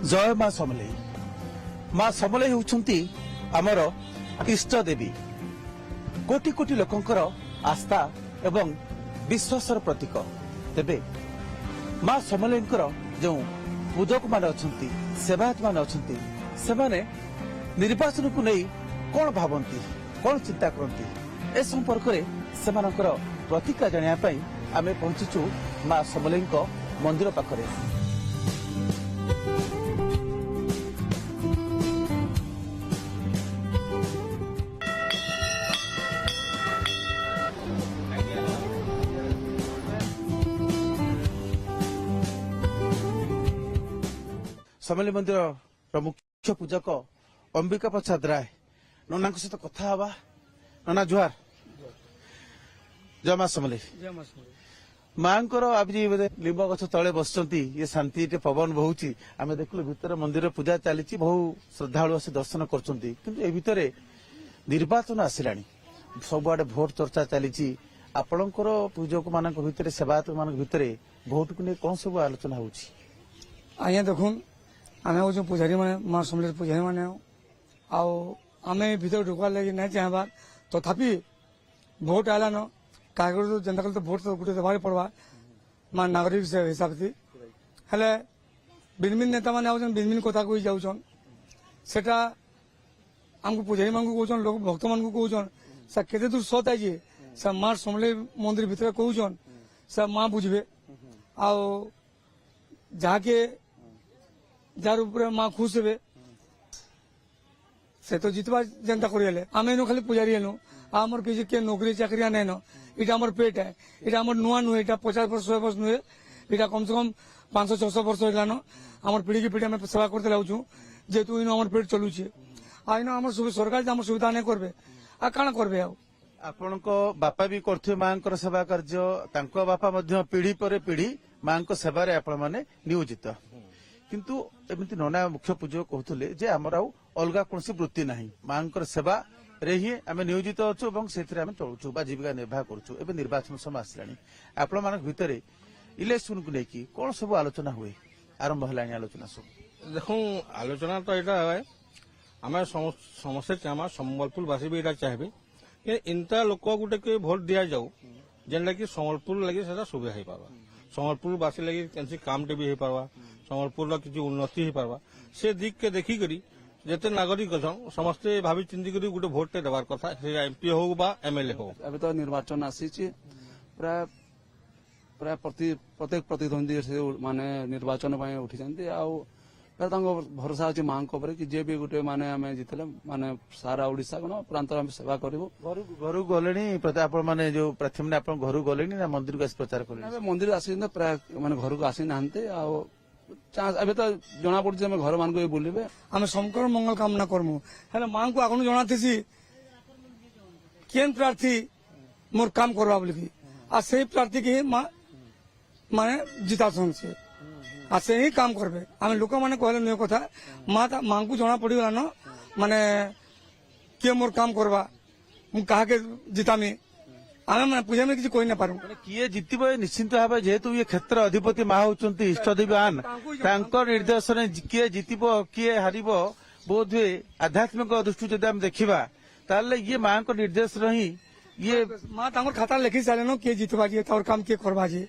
जय माँ समलेई। माँ समलेई होउछंती आमर इष्ट देवी। कोटी कोटी लोकंकर आस्था एवं विश्वासर प्रतीक। तेबे माँ समलेईंकर जो पूजक माने अछंती, सेवायत माने अछंती, सेमाने निर्वाचन को नहीं कौन भावंती, कौन चिंता करती, ए संपर्क रे सेमानकर प्रतिक्रिया जानिया पई आमे पहुंचीचु माँ समलेईंक मंदिर पाखरे। समलेई मंदिर मुख्य पूजक अंबिका प्रसाद राय नना सहित कथा हवा। नना जुहार। जय माँ समलेई। माँ आज लिंब गछ तले बसचंती, ये शांति पवन बहुची। आम देखल भीतर मंदिर पूजा चली, बहु श्रद्धालु आसी दर्शन करछंती। किंतु ए भितर निर्वाचन आसिलानी, सबुआडे भोट चर्चा चली। आपणकर पूजक मान भितर, सेवायत मान भितर भोट को नहीं कौन सब आलोचना होची? आज्ञा देखुन, आमे हूँ पूजारी मैंने, माँ समलेई पूजारी मैंने आमे भीतर ढुकवार लगे नहीं चाहबार। तथापि भोट आला न कागज तो जनता तो भोट तो गोटे देवार पड़वा माँ नागरिक हिसाब से हेले भिन्न भिन्न नेता मैंने आउछन, भिन्न भिन्न कथा कही जाउछन। सेटा हमको पूजारी मान को कहउछन, लोक भक्त मान को कहउछन। से केते दूर सत आइजे से माँ समलेई मंदिर भीतर कहउछन, से माँ बुझबे। आ जाके जार ऊपर माँ खुश हे से तो जितवा जनता करिए। आम एनु खाली पूजारी एनु आमर किसी के नौकरी चाकरिया नहीं न। इटा आमर पेट है, इटा आमर नुआ नुहे, इटा 50 वर्ष 100 वर्ष नुहे, इटा कम से कम 500-600 वर्ष होलान। आमर पीढ़ी की पीढ़ी आम सेवा करते लाउछु, जेतु इनो आमर पेट चलुछे। आ इनो आमर सरकार जे आमर सुविधा नहीं करबे आ काना करबे। आ आपणको बापा भी करथि मांकर सेवा कार्य, तांको बापा मध्य पीढ़ी पर पीढ़ी मांको सेवारे आपण माने नियोजित। किंतु एमती नना मुख्य पूजक कहते जे आमर आउ अलगा कौन वृत्ति नहीं, मांकर सेवा रे ही आम नियोजित अच्छु और से चलुचु बा जीविका निर्वाह करुचु। एवं निर्वाचन समय आसलानी, आपण मान भितर इलेक्शन को लेकिन कौन सब आलोचना हुए, आरंभ है आलोचना सब? देखो आलोचना तो यहाँ आम समस्या चाहमा संबलपुरवासी भी चाहिए कि इंता लोक गोटे के भोट दि जाऊ जेनटा कि संबलपुर लगे सुविधा हो पार्बा, संबलपुरवासी लगे कैसी काम टे भी हो पार्बा, संबलपुर किसी उन्नति हो पार्बा। से दिख के देखिक जिते नागरिक अच्छा समस्ते भावी चिंती कर गोटे भोट टे देवार कथा, एमपी हो बा एमएलए हो। अभी तो निर्वाचन आसी प्राय प्राय प्रत्येक प्रतिद्वंदी से माने निर्वाचन उठी जाती। भरोसा अच्छे माँ कि जे भी गोटे माने आम जितले माने सारा ओडिशा कौन प्रांत आम सेवा करूँ। घर गले मैंने जो प्रार्थी मैंने घर गले ना मंदिर को प्रचार कर? मंदिर आसी प्राय माने घर को आसी ना अभी तो जना पड़ी घर मान को बुलवे। आम शंकर मंगल कामना करमु हेले माँ को आगु जनाथी केन प्रार्थी मोर काम करवा बोलिकी आ से प्रार्थी की माँ माने जितासन से आ से ही काम करबे। आम लोक माने कहले नुह कथा माँ को जना पड़गला न माने किए मोर काम करवा मु कहा के जितामी। आम मैंने पूजा में किसी कोई ना पारू किए जितब निश्चिंत भाव जेहेतु ये क्षेत्र अधिपति माँ होती इष्टदेवी आन निर्देश किए जितब किए हार बोध हुए आध्यात्मिक दृष्टि जब आम देखा ताले ये माँ को निर्देश रही ये माँ खाता लिखी सारे न किए जितवा जी और काम किए करवा जी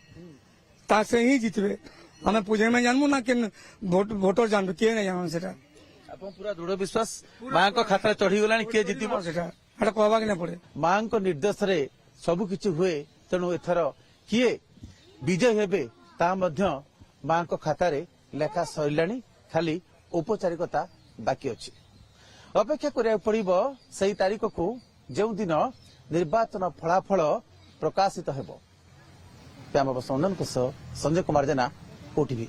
से ही जितबे। हमें पूजा में जानबू ना कि भोटर जानबे किए नहीं जान से पूरा दृढ़ विश्वास माँ को खाता चढ़ी गला किए जितब से कहवा ना पड़े। माँ को निर्देश रे सबुकिछि हुए, तेणु एथर किए विजय हेबे ता मध्य माँ को खाता रे लेखा सैलानी, खाली औपचारिकता बाकी अछि। अपेक्षा करिया पड़िबो सही तारीख को जेउ दिन निर्वाचन फलाफल प्रकाशित हेबो। श्याम संजन संजय कुमार जेना, ओटीवी।